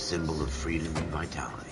symbol of freedom and vitality.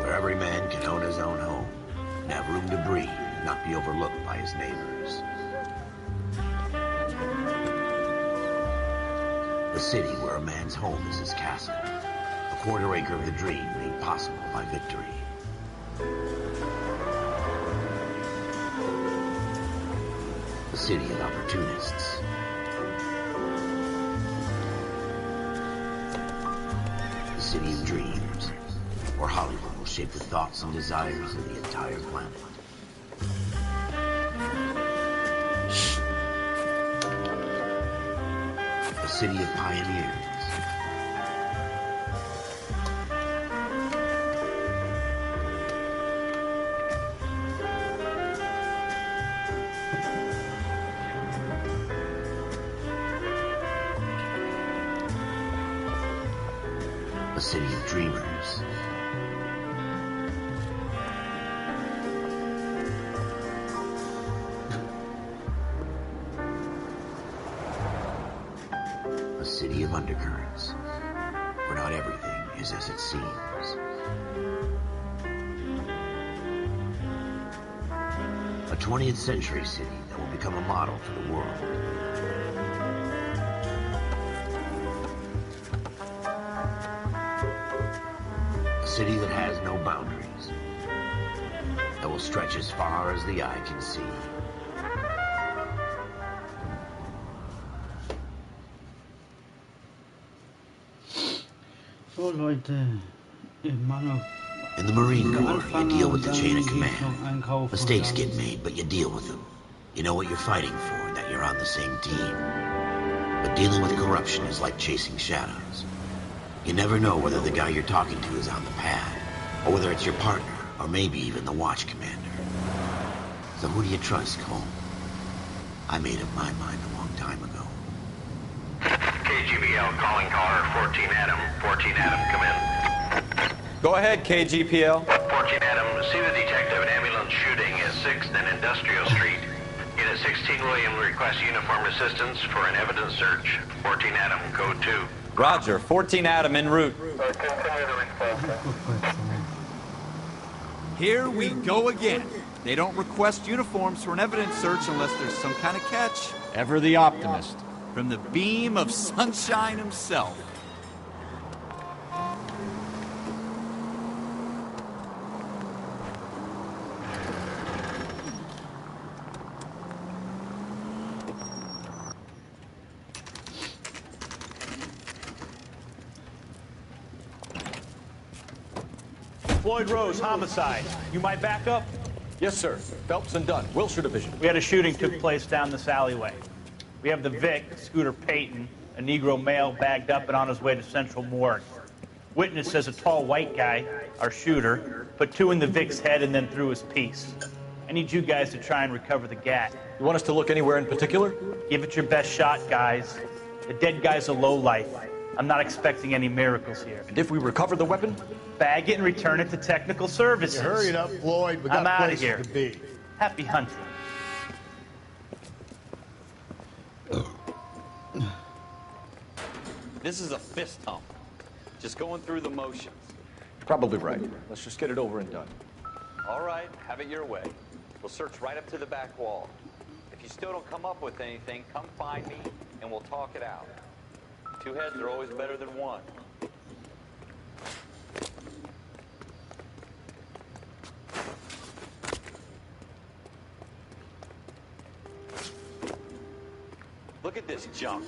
Where every man can own his own home and have room to breathe and not be overlooked by his neighbors. A city where a man's home is his castle, a quarter acre of the dream made possible by victory. A city of opportunists. A city of dreams, where Hollywood will shape the thoughts and desires of the entire planet. A city of pioneers. A city of dreamers. A city of undercurrents, where not everything is as it seems. A 20th century city that will become a model for the world. A city that has no boundaries, that will stretch as far as the eye can see. So Leute, in the Marine Corps, you deal with the chain of command. Mistakes get made, but you deal with them. You know what you're fighting for, and that you're on the same team. But dealing with corruption is like chasing shadows. You never know whether the guy you're talking to is on the pad, or whether it's your partner, or maybe even the watch commander. So who do you trust, Cole? I made up my mind a long time ago. KGBL calling caller 14 Adam. 14 Adam, come in. Go ahead, KGPL. 14 Adam, see the detective. An ambulance shooting at 6th and Industrial Street. Unit 16 William requests uniform assistance for an evidence search. 14 Adam, code 2. Roger, 14 Adam en route. Continue the response. Here we go again. They don't request uniforms for an evidence search unless there's some kind of catch. Ever the optimist. From the beam of sunshine himself. Floyd Rose, homicide. You might back up? Yes, sir. Phelps and Dunn, Wilshire Division. We had a shooting took place down this alleyway. We have the Vic, Scooter Payton, a Negro male bagged up and on his way to Central Morgue. Witness says a tall white guy, our shooter, put 2 in the Vic's head and then threw his piece. I need you guys to try and recover the gat. You want us to look anywhere in particular? Give it your best shot, guys. The dead guy's a lowlife. I'm not expecting any miracles here. And if we recover the weapon? Bag it and return it to technical services. Hurry it up, Floyd. We got I'm out of places here. to be. Happy hunting. This is a fist hump. Just going through the motions. Probably right. Let's just get it over and done. All right, have it your way. We'll search right up to the back wall. If you still don't come up with anything, come find me and we'll talk it out. 2 heads are always better than 1. Look at this junk.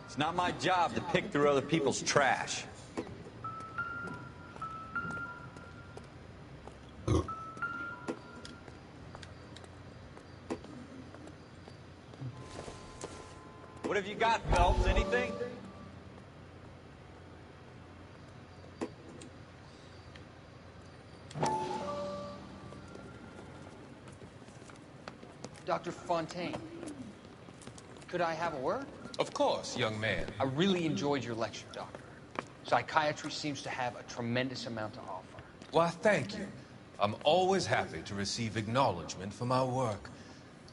It's not my job to pick through other people's trash. What have you got, Phelps? Anything? Dr. Fontaine, could I have a word? Of course, young man. I really enjoyed your lecture, Doctor. Psychiatry seems to have a tremendous amount to offer. Why, thank you. I'm always happy to receive acknowledgement for my work.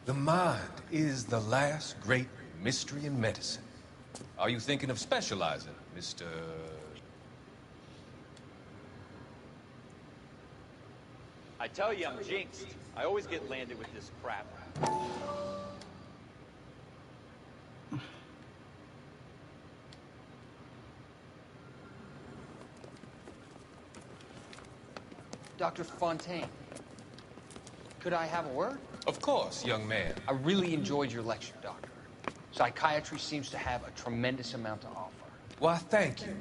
The mind is the last great mystery in medicine. Are you thinking of specializing, Mr. I tell you, I'm jinxed. I always get landed with this crap. Dr. Fontaine, could I have a word? Of course, young man. I really enjoyed your lecture, Doctor. Psychiatry seems to have a tremendous amount to offer. Why, thank you.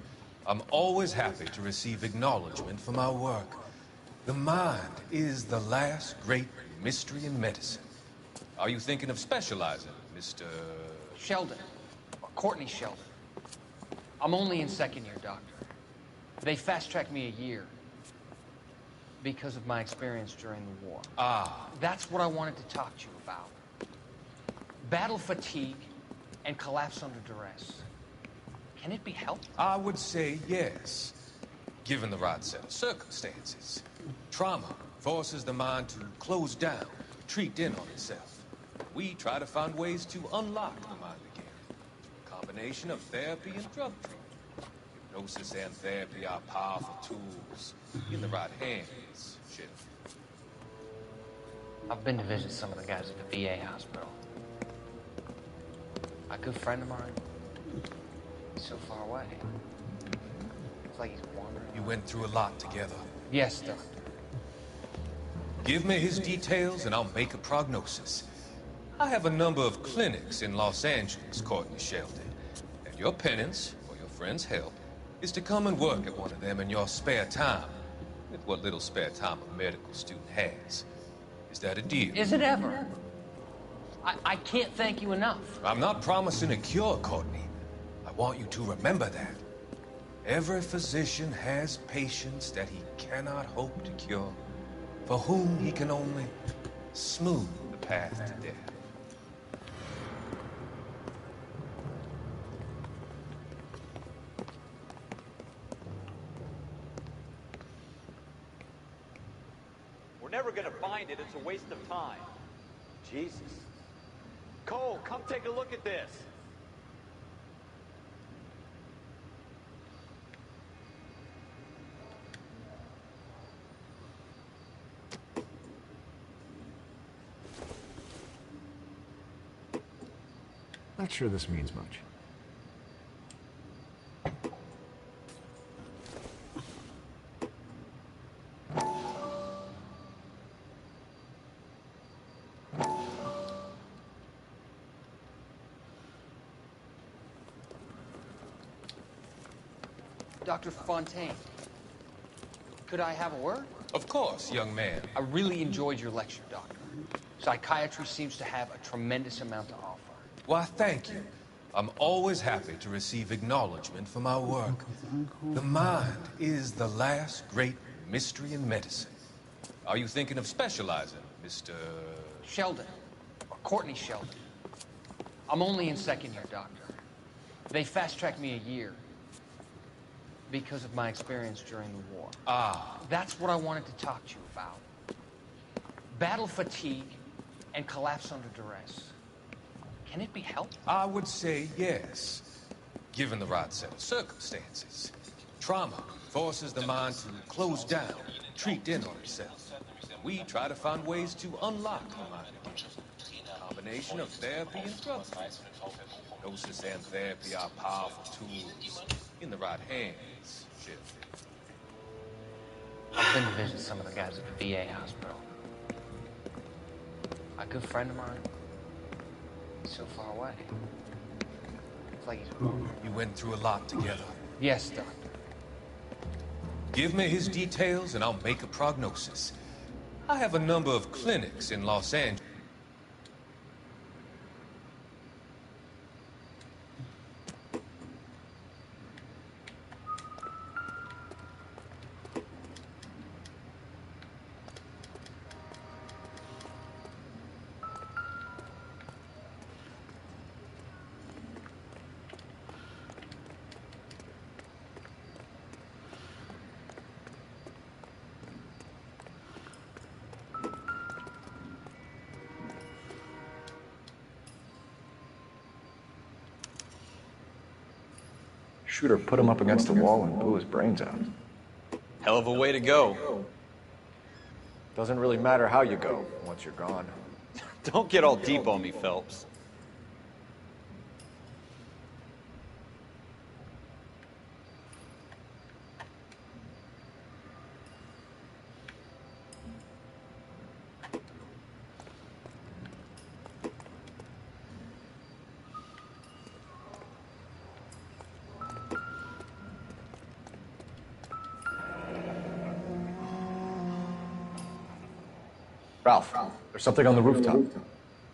I'm always happy to receive acknowledgement for my work. The mind is the last great mystery in medicine. Are you thinking of specializing, Mr. Sheldon, or Courtney Sheldon. I'm only in second year, Doctor. They fast-tracked me a year because of my experience during the war. Ah. That's what I wanted to talk to you about. Battle fatigue and collapse under duress. Can it be helped? I would say yes, given the right set of circumstances. Trauma forces the mind to close down, retreat in on itself. We try to find ways to unlock the mind again. A combination of therapy and drug treatment. Hypnosis and therapy are powerful tools in the right hands, Sheriff. I've been to visit some of the guys at the VA hospital. A good friend of mine, he's so far away. It's like he's wandering. You went through a lot together. Yes, Doctor. Give me his details and I'll make a prognosis. I have a number of clinics in Los Angeles, Courtney Sheldon. And your penance, for your friend's help, is to come and work at one of them in your spare time. With what little spare time a medical student has. Is that a deal? Is it ever? I can't thank you enough. I'm not promising a cure, Courtney. I want you to remember that. Every physician has patients that he cannot hope to cure, for whom he can only smooth the path to death. We're never gonna find it. It's a waste of time. Jesus. Cole, come take a look at this. Not sure this means much. Dr. Fontaine, could I have a word? Of course, young man. I really enjoyed your lecture, Doctor. Psychiatry seems to have a tremendous amount to offer. Why, thank you. I'm always happy to receive acknowledgement for my work. The mind is the last great mystery in medicine. Are you thinking of specializing, Mr. Sheldon, or Courtney Sheldon. I'm only in second year, Doctor. They fast-tracked me a year because of my experience during the war. Ah. That's what I wanted to talk to you about. Battle fatigue and collapse under duress. Can it be helped? I would say yes, given the right set of circumstances. Trauma forces the mind to close down, retreat in on itself. We try to find ways to unlock the mind again. A combination of therapy and drug treatment. Hypnosis and therapy are powerful tools in the right hands, Sheriff. I've been to visit some of the guys at the VA hospital. A good friend of mine, he's so far away. It's like he's wandering. You went through a lot together. Yes, Doctor. Give me his details and I'll make a prognosis. I have a number of clinics in Los Angeles. Shooter put him up against the wall and blew his brains out. Hell of a way to go. Doesn't really matter how you go once you're gone. Don't get all deep on me, Phelps. Ralph, there's something on the rooftop.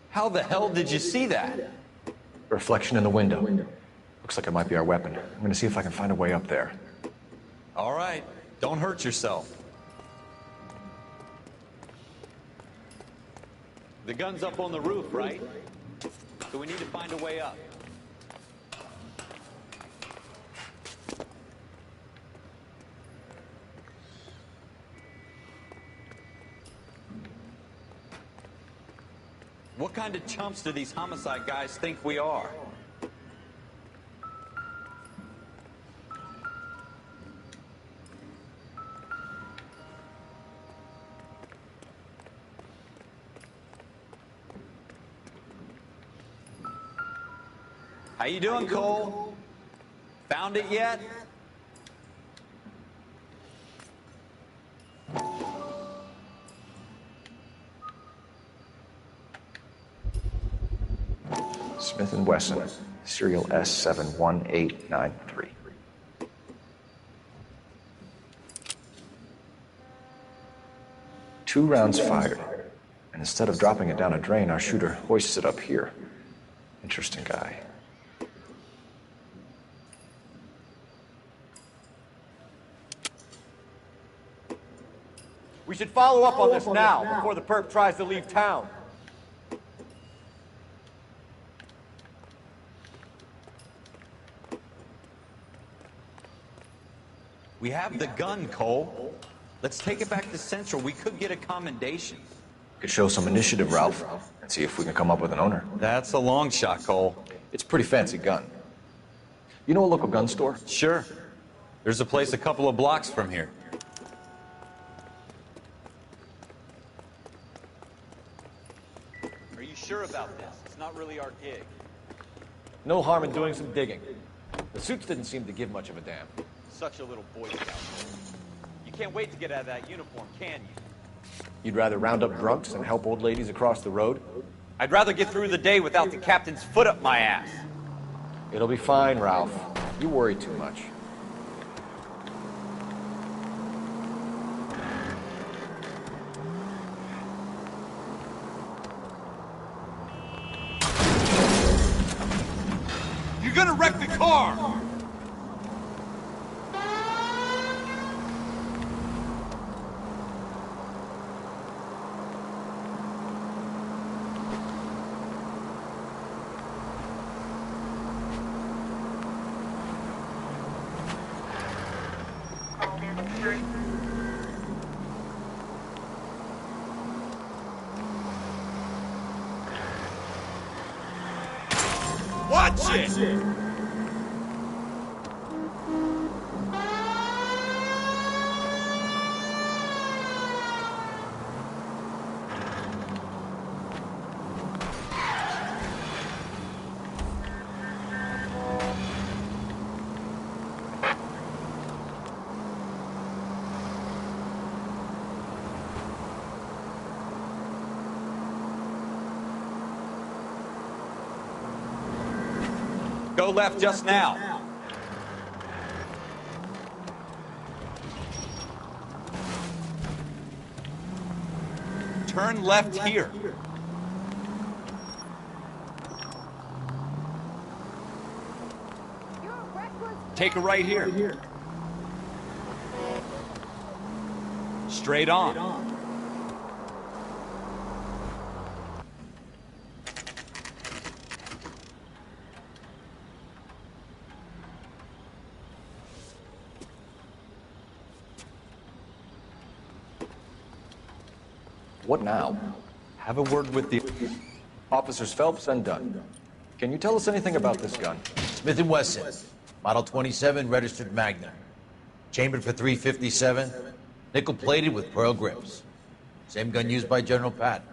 How the hell did you see that? A reflection in the window. Looks like it might be our weapon. I'm gonna see if I can find a way up there. All right, don't hurt yourself. The gun's up on the roof, right? So we need to find a way up. What kind of chumps do these homicide guys think we are? How you doing, Cole? Found it yet? Smith & Wesson, serial S71893. Two rounds fired, and instead of dropping it down a drain, our shooter hoists it up here. Interesting guy. We should follow up on this now, before the perp tries to leave town. We have the gun, Cole. Let's take it back to Central. We could get a commendation. Could show some initiative, Ralph, and see if we can come up with an owner. That's a long shot, Cole. It's a pretty fancy gun. You know a local gun store? Sure. There's a place a couple of blocks from here. Are you sure about this? It's not really our gig. No harm in doing some digging. The suits didn't seem to give much of a damn. Such a little Boy Scout. You can't wait to get out of that uniform, can you? You'd rather round up drunks and help old ladies across the road? I'd rather get through the day without the captain's foot up my ass. It'll be fine, Ralph. You worry too much. You're gonna wreck the car! Watch it! Go left just now. Turn left here. Take a right here. Straight on. What now? Have a word with the... Officers Phelps and Dunn. Can you tell us anything about this gun? Smith & Wesson. Model 27 registered Magnum. Chambered for .357, nickel-plated with pearl grips. Same gun used by General Patton.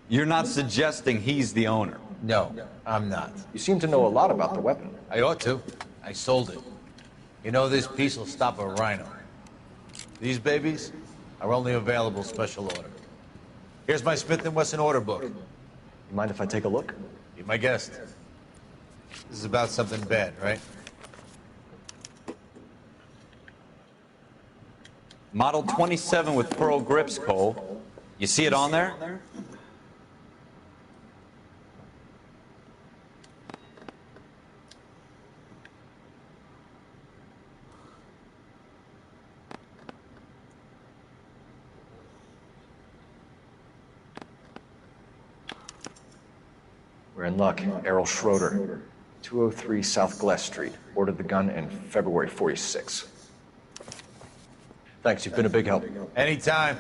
You're not suggesting he's the owner? No, I'm not. You seem to know a lot about the weapon. I ought to. I sold it. You know, this piece will stop a rhino. These babies are only available special order. Here's my Smith & Wesson order book. You mind if I take a look? Be my guest. This is about something bad, right? Model 27 with pearl grips, Cole. You see it on there? We're in luck. Errol Schroeder, 203 South Glass Street. Ordered the gun in February '46. Thanks, you've been a big help. Anytime.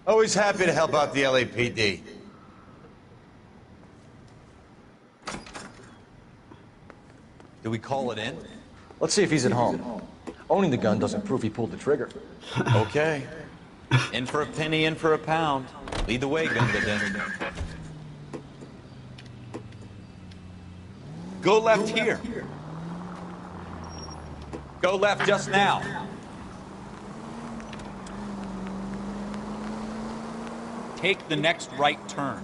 Always happy to help out the LAPD. Do we call it in? Let's see if he's at home. Owning the gun doesn't prove he pulled the trigger. Okay. In for a penny, in for a pound. Lead the way, Gungadin. Go left here. Go left just now. Take the next right turn.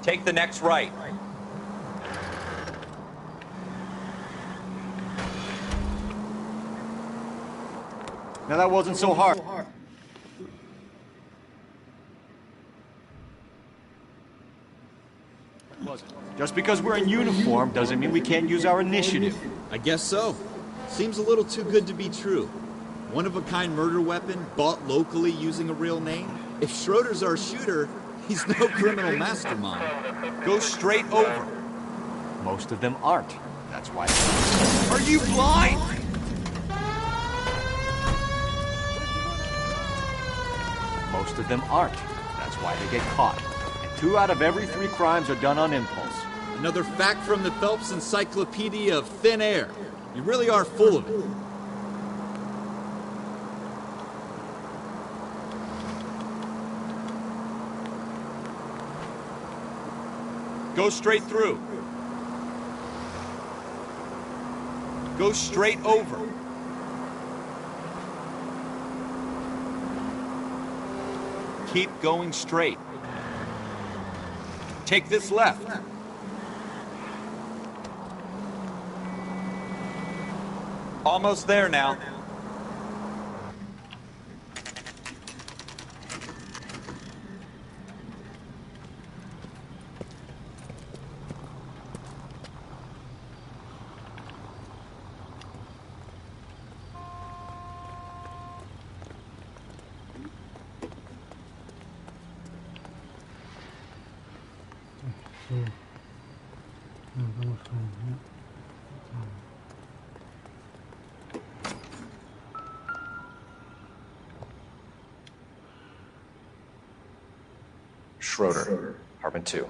Take the next right. Now that wasn't so hard. Just because we're in uniform doesn't mean we can't use our initiative. I guess so. Seems a little too good to be true. One-of-a-kind murder weapon, bought locally using a real name? If Schroeder's our shooter, he's no criminal mastermind. Go straight over. Most of them aren't. That's why. Are you blind? Most of them aren't. That's why they get caught. And 2 out of every 3 crimes are done on impulse. Another fact from the Phelps Encyclopedia of Thin Air. You really are full of it. Go straight through. Go straight over. Keep going straight. Take this left. Almost there now. Schroeder, apartment 2.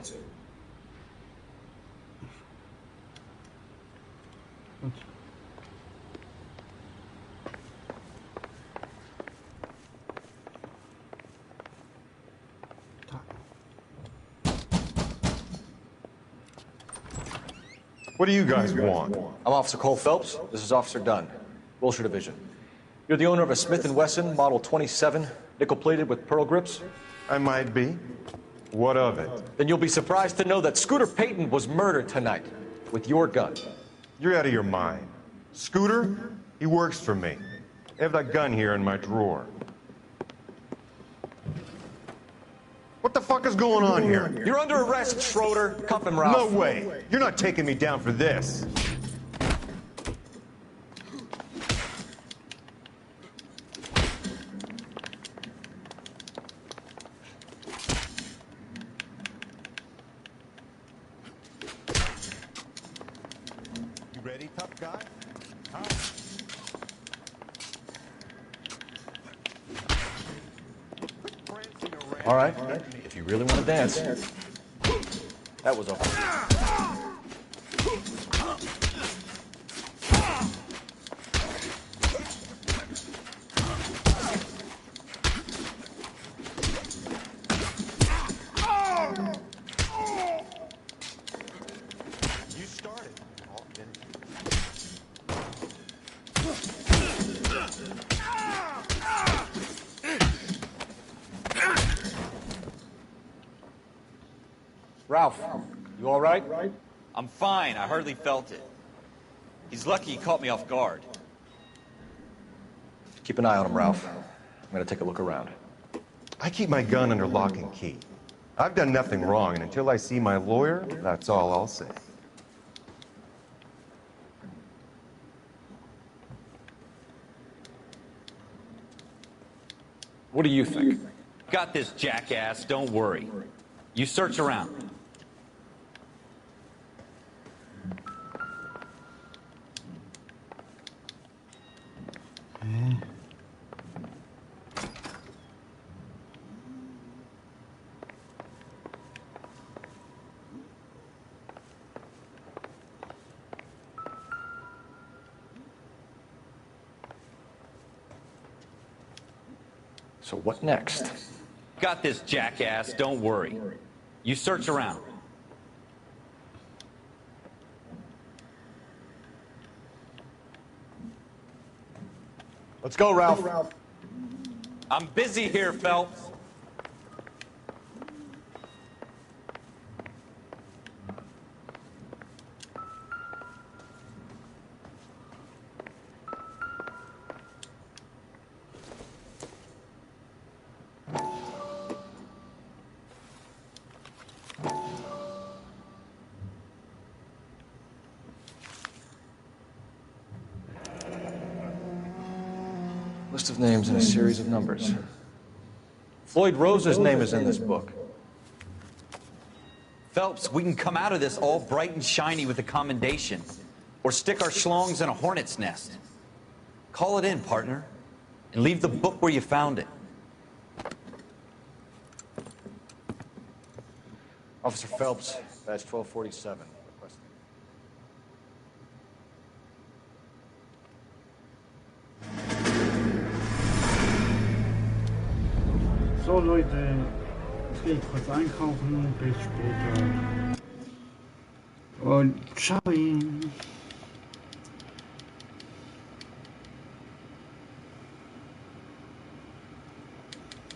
What do you guys want? I'm Officer Cole Phelps. This is Officer Dunn, Wilshire Division. You're the owner of a Smith & Wesson Model 27, nickel-plated with pearl grips? I might be. What of it? Then you'll be surprised to know that Scooter Payton was murdered tonight with your gun. You're out of your mind. Scooter? He works for me. I have that gun here in my drawer. What the fuck is going on here? You're under arrest, Schroeder. Cuff him, Ralph. No way. You're not taking me down for this. You ready, tough guy? Huh? All right. If you really want to dance, that was a... You started. Oh, didn't you? Ralph, you all right? I'm fine. I hardly felt it. He's lucky he caught me off guard. Keep an eye on him, Ralph. I'm gonna take a look around. I keep my gun under lock and key. I've done nothing wrong, and until I see my lawyer, that's all I'll say. What do you think? Got this, jackass. Don't worry. You search around. So what next? Got this, jackass. Don't worry. You search around. Let's go, Ralph. I'm busy here, Phelps. List of names and a series of numbers. Floyd Rose's name is in this book. Phelps, we can come out of this all bright and shiny with a commendation. Or stick our schlongs in a hornet's nest. Call it in, partner. And leave the book where you found it. Officer Phelps, badge 1247. Requesting. So Leute, ich gehe kurz einkaufen, bis später und ciao.